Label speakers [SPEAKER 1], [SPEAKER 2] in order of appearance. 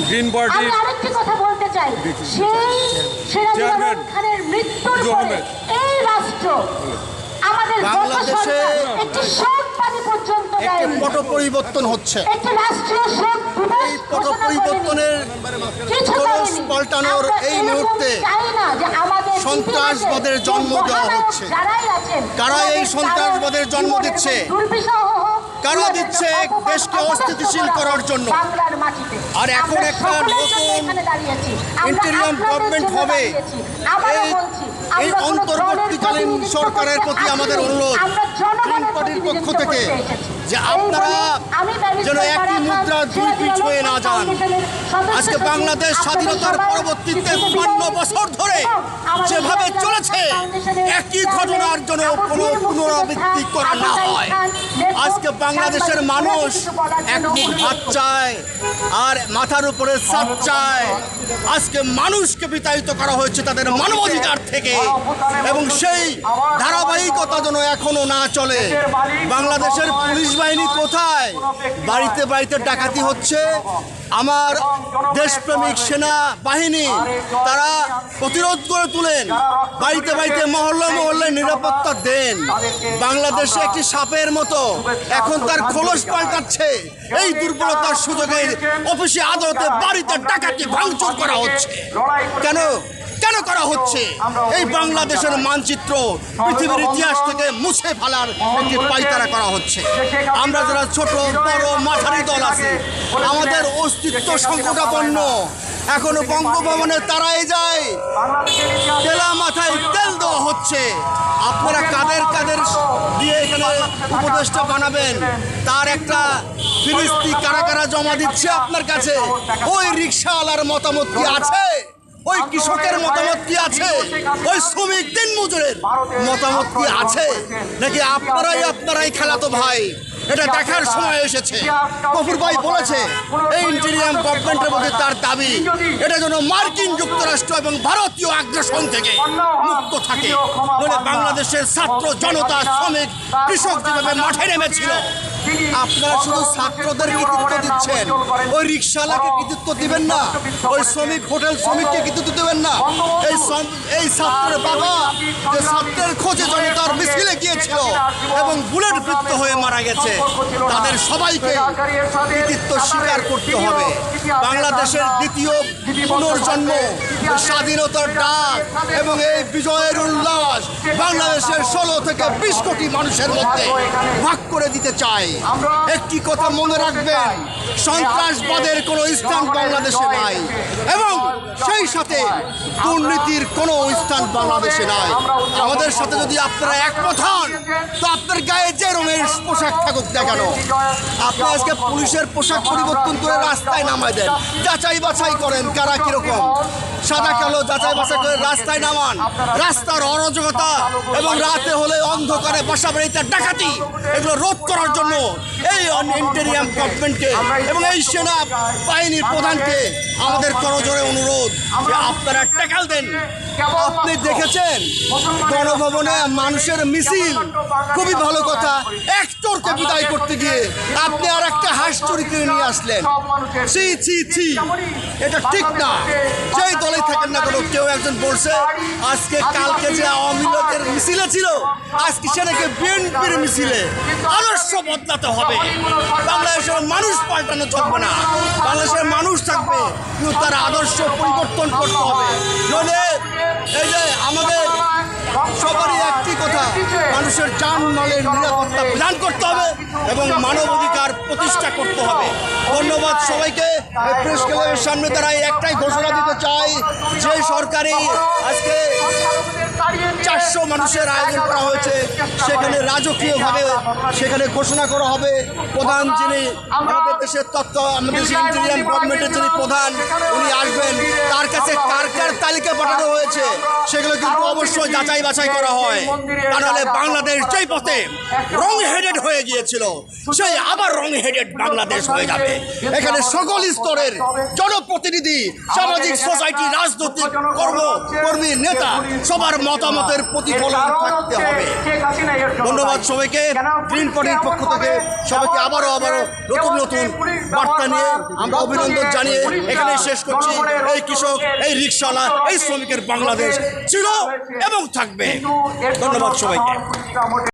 [SPEAKER 1] Green party
[SPEAKER 2] আমি আরেকটি কথা বলতে চাই, সেই সিরাজুল খানের মৃত্যুর পরে এই রাষ্ট্র আমাদের
[SPEAKER 3] বাংলাদেশে
[SPEAKER 2] একটি শোক পানি পর্যন্ত দেয়নি।
[SPEAKER 3] পট পরিবর্তন হচ্ছে।
[SPEAKER 2] একটি রাষ্ট্রীয় শোক
[SPEAKER 3] এই পট পরিবর্তনের খোলস পাল্টানোর এই মুহূর্তে সন্ত্রাসবাদের জন্ম দেওয়া হচ্ছে। কারা এই সন্ত্রাসবাদের জন্ম দিচ্ছে? কারা দিচ্ছে দেশকে অস্থিতিশীল করার জন্য? আর এখন একটা নতুন ইন্টেরিয়াম গভর্নমেন্ট হবে। এই অন্তর্বর্তীকালীন সরকারের প্রতি আমাদের অনুরোধ গ্রিন পার্টির পক্ষ থেকে যে আপনারা যেন একই মুদ্রার দুই পিঠ হয়ে না যান। আজকে বাংলাদেশ স্বাধীনতার পরবর্তী ৫৩ বছর ধরে যেভাবে চলেছে, একই ঘটনার জন্য কোনো পুনরাবৃত্তি করা না হয়। আজকে বাংলাদেশের মানুষ এক মুঠ ভাত চায় আর মাথার উপরে ছাদ চায়। আজকে মানুষকে বিতাড়িত করা হয়েছে তাদের মানবাধিকার থেকে, এবং সেই ধারাবাহিকতা যেন এখনো না চলে। বাংলাদেশের পুলিশ বাহিনী কোথায়? বাড়িতে বাড়িতে ডাকাতি হচ্ছে। আমার দেশপ্রেমিক সেনা বাহিনী তারা প্রতিরোধ করে তুলেন, বাড়িতে বাড়িতে মহল্লায় মহল্লায় নিরাপত্তা দেন। বাংলাদেশে একটি সাপের মতো এখন তার খোলস পাল্টাচ্ছে। এই দুর্বলতার সুযোগে অফিসে আদালতে বাড়িতে ডাকাতি ভাঙচুর করা হচ্ছে। কেন কেন করা হচ্ছে? এই বাংলাদেশের মানচিত্র পৃথিবীর ইতিহাস থেকে মুছে ফেলার একটি পায়তারা করা হচ্ছে। আমরা যারা ছোট বড় মাঝারি দল আছে, আমাদের অস্তিত্ব সংকটাপন্ন। এখনো বঙ্গভবনে তারাই যায়, তেলা মাথায় তেল দেওয়া হচ্ছে। আপনারা কাদের কাদের দিয়ে এখানে উপদেষ্টা বানাবেন, তার একটা ফিরিস্তি কারা কারা জমা দিচ্ছে আপনার কাছে? ওই রিক্সাওয়ালার মতামত কি আছে? ওই কৃষকের মতামত কি আছে? ওই শ্রমিক দিন মজুরের মতামত কি আছে? নাকি আপনারাই খেলাতো ভাই? এটা দেখার সময় এসেছে। গফুর ভাই বলেছে এই ইন্টেরিয়াম গভর্নমেন্টের মধ্যে তার দাবি এটা যেন মার্কিন যুক্তরাষ্ট্র এবং ভারতীয় আগ্রাসন থেকে মুক্ত থাকে। বলে বাংলাদেশের ছাত্র জনতা, শ্রমিক, কৃষক যেভাবে মাঠে নেমেছিল, আপনারা শুধু ছাত্রদের কৃতিত্ব দিচ্ছেন, ওই রিক্সাওয়ালাকে কৃতিত্ব দিবেন না, ওই শ্রমিক হোটেল শ্রমিককে কৃতিত্ব দেবেন না। এই ছাত্রের বাবা যে ছাত্রের খোঁজে জনতার মিছিলে গিয়েছিল এবং বুলেট বিদ্ধ হয়ে মারা গেছে, তাদের সবাইকে কৃতিত্ব স্বীকার করতে হবে। বাংলাদেশের দ্বিতীয় পুনর্জন্ম, স্বাধীনতার ডাক এবং এই বিজয়ের উল্লাস বাংলাদেশের ১৬ থেকে ২০ কোটি মানুষের মধ্যে ভাগ করে দিতে চাই। একটি কথা মনে রাখবেন, সন্ত্রাসবাদের কোনো স্থান বাংলাদেশে নাই, এবং সেই সাথে দুর্নীতির কোনো স্থান বাংলাদেশে নাই। আমাদের সাথে যদি আপনারা একমত হন, তো আপনার গায়ে যে রঙের পোশাক থাকুক না কেন, আপনি আজকে পুলিশের পোশাক পরিবর্তন করে রাস্তায় নামায় দেন, যাচাই বাছাই করেন কারা কিরকম, সাদা কালো যাচাই বাছাই করে রাস্তায় নামান। রাস্তার অরাজকতা এবং রাতে হলে অন্ধকারে বাসা বাড়িতে ডাকাতি, এগুলো রোধ করার জন্য এই ইন্টেরিয়াম গভর্নমেন্টকে এবং এই সেনা বাহিনীর প্রধানকে আমাদের করজোড়ে অনুরোধ যে আপনারা ট্যাকল দেন। আপনি দেখেছেন গণভবনে মানুষের মিছিল, খুবই ভালো কথা। এক চোরকে বিদায় করতে গিয়ে আপনি আর একটা হাঁস চুরি করে নিয়ে আসলেন। ছি ছি ছি, এটা ঠিক না। যেই দলে থাকেন না কেন, কেউ একজন বলছে আজকে কালকে যে আওয়ামী লীগের মিছিলে ছিল, আজকে সেটাকে বিএনপির মিছিলে। আদর্শ বদলাতে হবে। বাংলাদেশের মানুষ পাল্টানো চলবে না। বাংলাদেশের মানুষ থাকবে, কিন্তু তার আদর্শ পরিবর্তন করতে হবে। নইলে এই যে আমাদের সবারই একটি কথা, মানুষের জানমালের নিরাপত্তা প্রদান করতে হবে এবং মানবাধিকার প্রতিষ্ঠা করতে হবে। ধন্যবাদ সবাইকে। এই প্রেস ক্লাবের সামনে দাঁড়াই একটাই ঘোষণা দিতে চাই, যে সরকারি আজকে ৪০০ মানুষের আয়োজন করা হয়েছে, সেখানে রাজকীয়ভাবে সেখানে ঘোষণা করা হবে প্রধান যিনি আমাদের দেশের আমাদের দেশের ইন্টেরিয়াম গভর্নমেন্টের যিনি প্রধান, উনি আসবেন। তার কাছে কার কার তালিকা পাঠানো হয়েছে সেগুলো কিন্তু অবশ্যই যাচাই বাছাই করা হয়। তা নাহলে বাংলাদেশ যেই পথে রং হেডেড হয়ে গিয়েছিল, সেই আবার রং হেডেড বাংলাদেশ হয়ে যাবে। এখানে সকল স্তরের জনপ্রতিনিধি, সামাজিক সোসাইটি, রাজনৈতিক কর্মী, নেতা সবার মতামতের প্রতিফলন থাকতে হবে। ধন্যবাদ সবাইকে। গ্রিন পার্টির পক্ষ থেকে সবাইকে আবারও নতুন বার্তা নিয়ে আমরা অভিনন্দন জানিয়ে এখানে শেষ করছি। এই কৃষক, এই রিকশাওয়ালা, এই শ্রমিকের বাংলাদেশ ছিল এবং থাকবে। ধন্যবাদ সবাইকে।